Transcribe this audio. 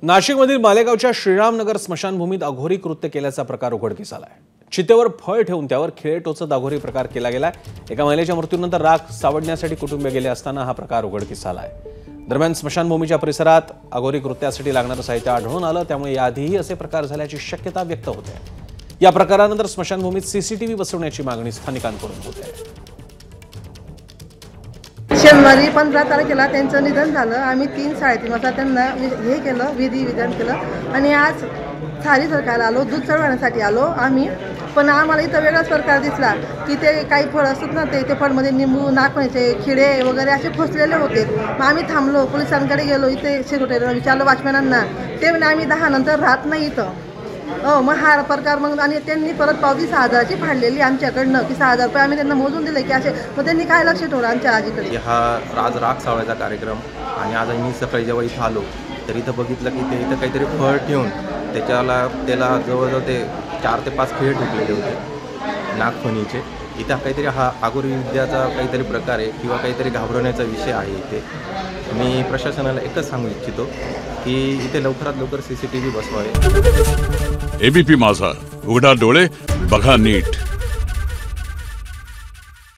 नाशिकमधील मालेगावच्या श्रीरामनगर स्मशानभूमीत अघोरी कृत्य केल्याचा प्रकार उघडकीस आलाय। चितेवर फळ ठेवून त्यावर खिळे टोचत अघोरी प्रकार केला गेलाय। एका महिलेच्या मृत्यूनंतर राख सावडण्यासाठी कुटुंबीय गेले असताना हा प्रकार उघडकीस आलाय। दरम्यान स्मशानभूमीच्या परिसरात अघोरी कृत्यासाठी लागणारं साहित्य आढळून आलं, त्यामुळे याआधीही असे प्रकार झाल्याची शक्यता व्यक्त होते। या प्रकारानंतर स्मशानभूमीत सीसीटीव्ही बसवण्याची मागणी स्थानिकांकडून होते। शनिवारी 15 तारखेला त्यांचं निधन झालं। आम्ही 3-3:30 वाजता त्यांना हे केलं, विधी-विधान केलं आणि आज सारी सरकारला आलो, दूध चढवण्यासाठी आलो आम्ही। पण आम्हाला इथं वेगळाच प्रकार दिसला की ते काही फळ असतात ना, ते फळमध्ये निंबू, नागफणीचे खिळे वगैरे असे फसलेले होते। मग आम्ही थांबलो, पोलिसांकडे गेलो, इथे सेक्रेटरीला विचारलं, वॉचमॅनांना, ते म्हणे आम्ही 10 नंतर राहत नाही इथं। मग हा प्रकार मग आणि त्यांनी परत पावती 6,000ची फाडलेली आमच्याकडनं की 6,000 रुपये आम्ही त्यांना मोजून दिले की असे। मग त्यांनी काय लक्ष ठेवलं आमच्या आजीकडे। हा आज राख सावळायचा कार्यक्रम आणि आज मी सकाळी जेव्हा इथं आलो तर इथं बघितलं की ते इथं काहीतरी फळ ठेवून त्याला जवळजवळ ते 4 ते 5 खिळे ठोकलेले होते नागफणीचे। इथं काहीतरी हा अघोरी विद्याचा काहीतरी प्रकार आहे किंवा काहीतरी घाबरवण्याचा विषय आहे। इथे मी प्रशासनाला एकच सांगू इच्छितो की इथे लवकरात लवकर सीसीटीव्ही बसवावे। एबीपी माझा, उघडा डोळे बघा नीट।